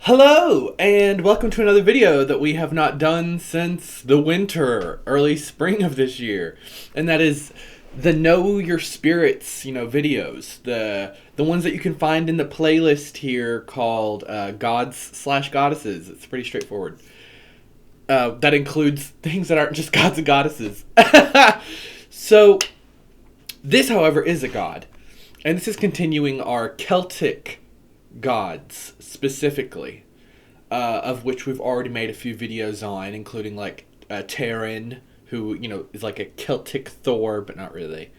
Hello, and welcome to another video that we have not done since the winter, early spring of this year. And that is the Know Your Spirits, videos. The ones that you can find in the playlist here called Gods/Goddesses. It's pretty straightforward. That includes things that aren't just gods and goddesses. So, this, however, is a god. And this is continuing our Celtic gods specifically, of which we've already made a few videos on, including like Terran, who is like a Celtic Thor, but not really.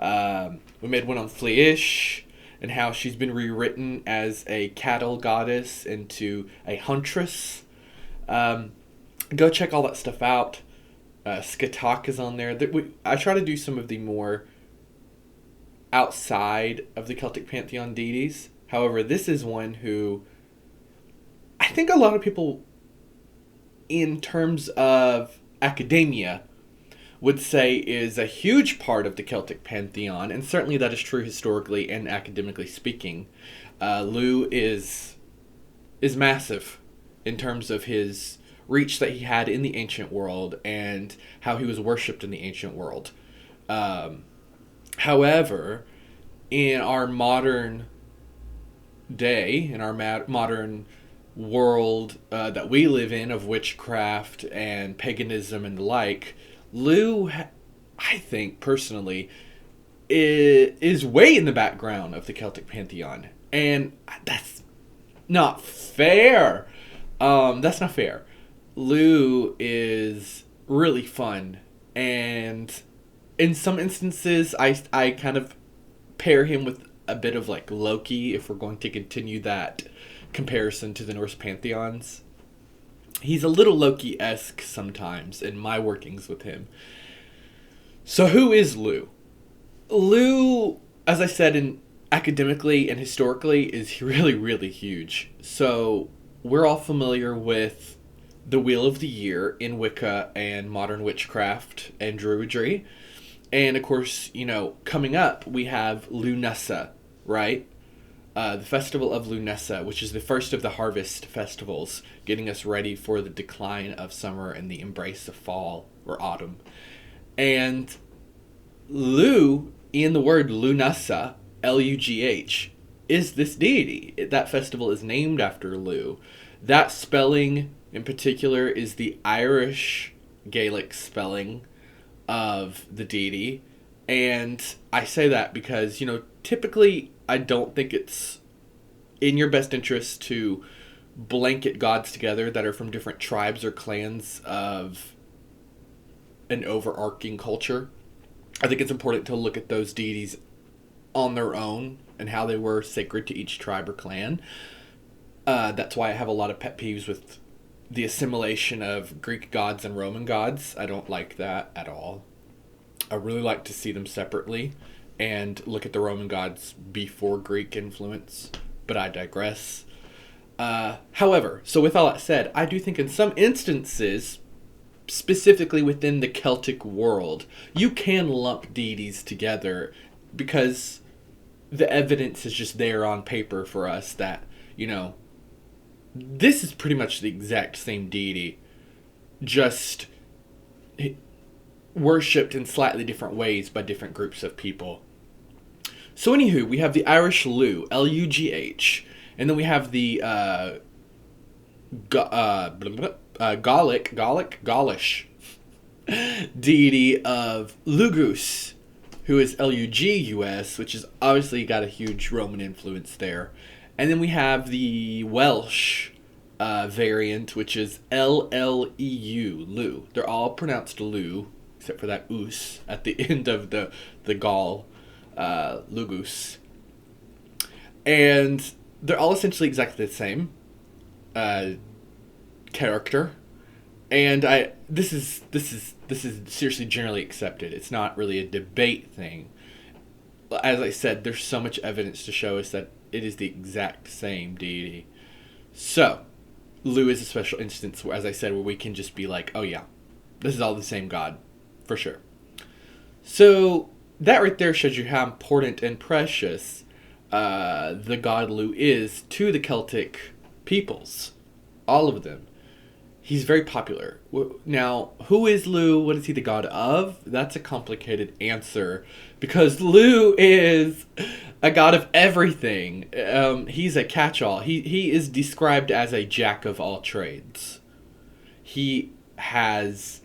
We made one on Lleu and how she's been rewritten as a cattle goddess into a huntress. Go check all that stuff out. Skatak is on there. I try to do some of the more outside of the Celtic pantheon deities. However, this is one who I think a lot of people, in terms of academia, would say is a huge part of the Celtic pantheon, and certainly that is true historically and academically speaking. Lleu is massive in terms of his reach that he had in the ancient world and how he was worshipped in the ancient world. However, in our modern day, in our modern world that we live in, of witchcraft and paganism and the like, Lleu, I think personally, is way in the background of the Celtic pantheon, and that's not fair. That's not fair. Lleu is really fun, and in some instances, I kind of pair him with a bit of like Loki, if we're going to continue that comparison to the Norse pantheons. He's a little Loki-esque sometimes in my workings with him. So who is Lleu? Lleu, as I said, in academically and historically, is really, really huge. So we're all familiar with the Wheel of the Year in Wicca and modern witchcraft and druidry. And of course, coming up, we have Lunasa, right? The Festival of Lunasa, which is the first of the harvest festivals, getting us ready for the decline of summer and the embrace of fall or autumn. And Lleu, in the word Lunasa, Lugh, is this deity. That festival is named after Lleu. That spelling in particular is the Irish Gaelic spelling of the deity. And I say that because, typically I don't think it's in your best interest to blanket gods together that are from different tribes or clans of an overarching culture. I think it's important to look at those deities on their own and how they were sacred to each tribe or clan. That's why I have a lot of pet peeves with the assimilation of Greek gods and Roman gods. I don't like that at all. I really like to see them separately and look at the Roman gods before Greek influence, but I digress. However, so with all that said, I do think in some instances, specifically within the Celtic world, you can lump deities together because the evidence is just there on paper for us that, this is pretty much the exact same deity, just worshipped in slightly different ways by different groups of people. So anywho, we have the Irish Lleu, Lugh, and then we have the Gaulish deity of Lugus, who is Lugus, which is obviously got a huge Roman influence there. And then we have the Welsh variant, which is Lleu, Lleu. They're all pronounced Lleu, except for that us at the end of the Gaul, Lugus. And they're all essentially exactly the same character. And this is seriously generally accepted. It's not really a debate thing. As I said, there's so much evidence to show us that it is the exact same deity. So, Lleu is a special instance where, as I said, where we can just be like, oh yeah, this is all the same god, for sure. So, that right there shows you how important and precious the god Lleu is to the Celtic peoples. All of them. He's very popular. Now, who is Lleu? What is he the god of? That's a complicated answer, because Lleu is a god of everything. He's a catch-all. He is described as a jack of all trades. He has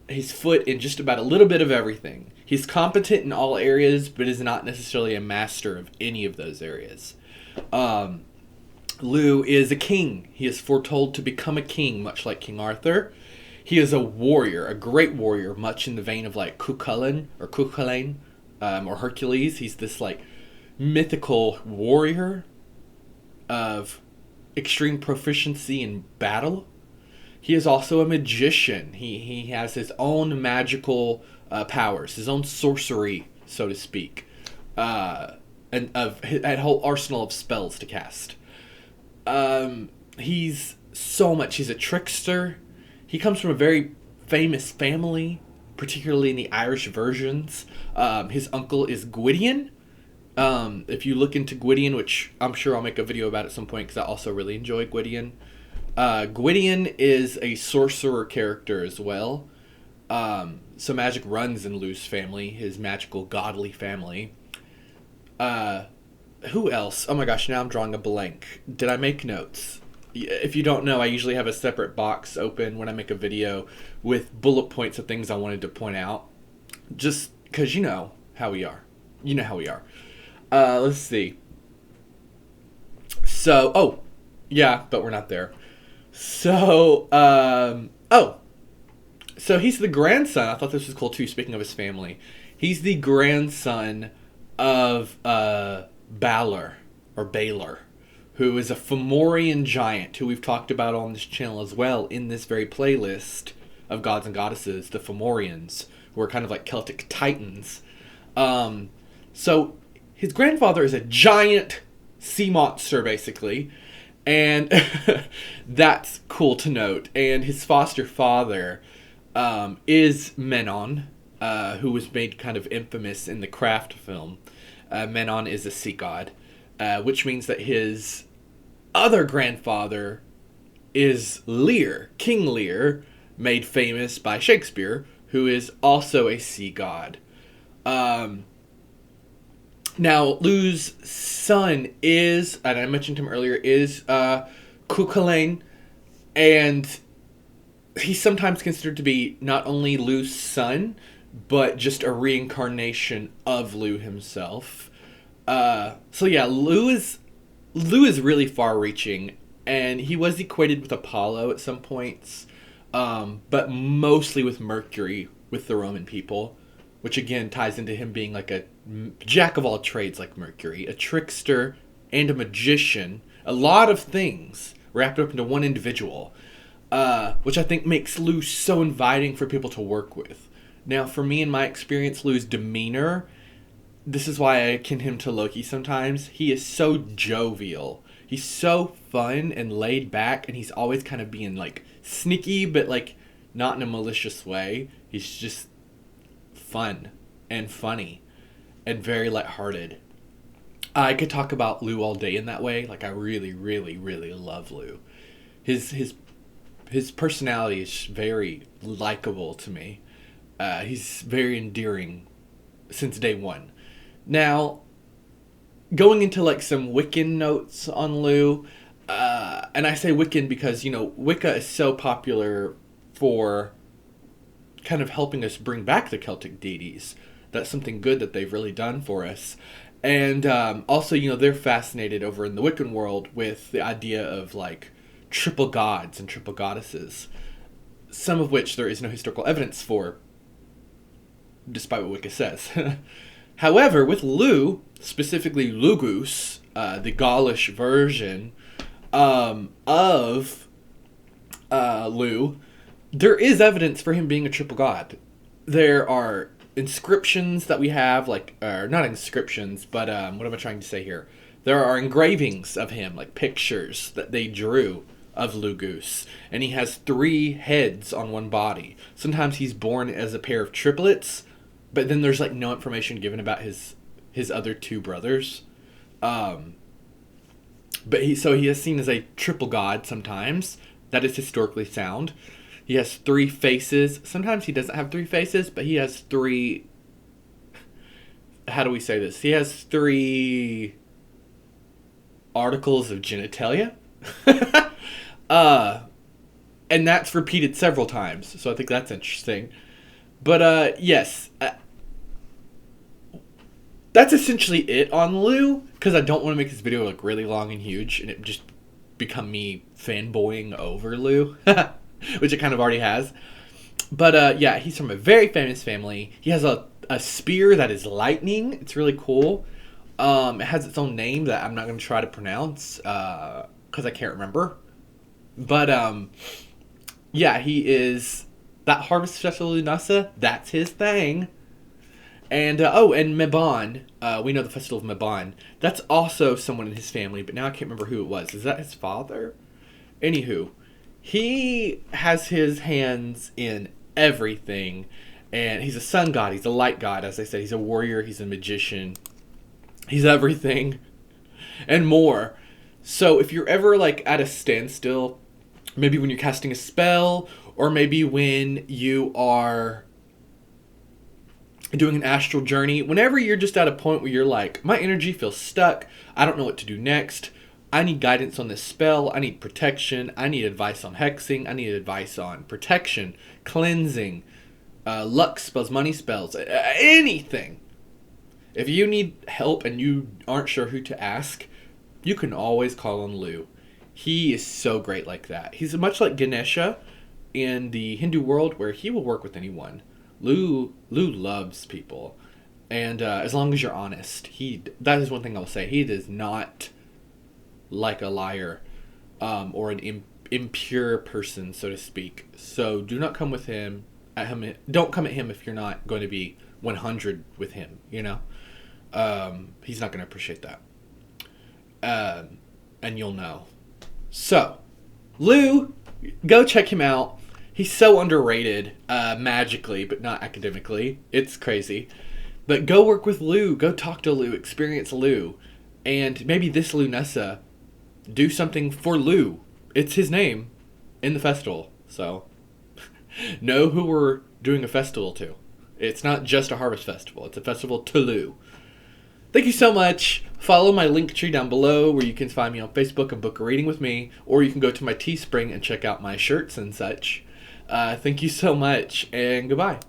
his foot in just about a little bit of everything. He's competent in all areas, but is not necessarily a master of any of those areas. Lleu is a king. He is foretold to become a king, much like King Arthur. He is a warrior, a great warrior, much in the vein of like Cuchulainn or Hercules. He's this like mythical warrior of extreme proficiency in battle. He is also a magician. He has his own magical powers, his own sorcery, so to speak, and a whole arsenal of spells to cast. He's so much. He's a trickster. He comes from a very famous family, particularly in the Irish versions. His uncle is Gwydion. If you look into Gwydion, which I'm sure I'll make a video about at some point because I also really enjoy Gwydion. Gwydion is a sorcerer character as well. So magic runs in Lleu's family, his magical godly family. Who else? Oh my gosh, now I'm drawing a blank. Did I make notes? If you don't know, I usually have a separate box open when I make a video with bullet points of things I wanted to point out. Just because you know how we are. You know how we are. Let's see. So, yeah, but we're not there. So, so he's the grandson. I thought this was cool too, speaking of his family. He's the grandson of Balor, who is a Fomorian giant who we've talked about on this channel as well in this very playlist of gods and goddesses, the Fomorians, who are kind of like Celtic titans. So his grandfather is a giant sea monster, basically, and that's cool to note. And his foster father is Menon, who was made kind of infamous in the Craft film. Menon is a sea god, which means that his other grandfather is Lear, King Lear, made famous by Shakespeare, who is also a sea god. Now, Lleu's son is, and I mentioned him earlier, is Cuchulainn, and he's sometimes considered to be not only Lleu's son, but just a reincarnation of Lleu himself. So yeah, Lleu is really far-reaching, and he was equated with Apollo at some points, but mostly with Mercury, with the Roman people, which again ties into him being like a jack of all trades like Mercury, a trickster and a magician, a lot of things wrapped up into one individual, which I think makes Lleu so inviting for people to work with. Now, for me, in my experience, Lleu's demeanor, this is why I akin him to Loki sometimes. He is so jovial. He's so fun and laid back, and he's always kind of being, like, sneaky, but, like, not in a malicious way. He's just fun and funny and very lighthearted. I could talk about Lleu all day in that way. Like, I really, really, really love Lleu. His personality is very likable to me. He's very endearing since day one. Now, going into like some Wiccan notes on Lleu, and I say Wiccan because, you know, Wicca is so popular for kind of helping us bring back the Celtic deities. That's something good that they've really done for us. And also, you know, they're fascinated over in the Wiccan world with the idea of like triple gods and triple goddesses, some of which there is no historical evidence for, despite what Wicca says. However, with Lleu, specifically Lugus, the Gaulish version of Lleu, there is evidence for him being a triple god. There are inscriptions that we have, like, not inscriptions, but what am I trying to say here? There are engravings of him, like pictures that they drew of Lugus, and he has 3 heads on one body. Sometimes he's born as a pair of triplets, but then there's like no information given about his other 2 brothers. But he is seen as a triple god sometimes. That is historically sound. He has three faces. Sometimes he doesn't have three faces, but he has three. How do we say this? He has three articles of genitalia. uh, and that's repeated several times. So I think that's interesting. But yes, that's essentially it on Lleu, because I don't want to make this video like really long and huge and it just become me fanboying over Lleu, which it kind of already has. But yeah, he's from a very famous family. He has a spear that is lightning. It's really cool. It has its own name that I'm not going to try to pronounce because I can't remember. But yeah, he is that Harvest Festival Lunasa. That's his thing. And and Mabon, we know the Festival of Mabon. That's also someone in his family, but now I can't remember who it was. Is that his father? Anywho, he has his hands in everything, and he's a sun god. He's a light god, as I said. He's a warrior. He's a magician. He's everything and more. So if you're ever like at a standstill, maybe when you're casting a spell, or maybe when you are doing an astral journey, whenever you're just at a point where you're like, my energy feels stuck, I don't know what to do next, I need guidance on this spell, I need protection, I need advice on hexing, I need advice on protection, cleansing, luck spells, money spells, anything. If you need help and you aren't sure who to ask, you can always call on Lleu. He is so great like that. He's much like Ganesha in the Hindu world, where he will work with anyone. Lleu loves people, and as long as you're honest, that is one thing I'll say. He does not like a liar or an impure person, so to speak. So do not come with him. Don't come at him if you're not going to be 100 with him. You know, he's not going to appreciate that, and you'll know. So, Lleu, go check him out. He's so underrated, magically, but not academically. It's crazy. But go work with Lleu. Go talk to Lleu. Experience Lleu. And maybe this Lunasa, do something for Lleu. It's his name in the festival. So, know who we're doing a festival to. It's not just a harvest festival. It's a festival to Lleu. Thank you so much. Follow my link tree down below, where you can find me on Facebook and book a reading with me. Or you can go to my Teespring and check out my shirts and such. Thank you so much, and goodbye.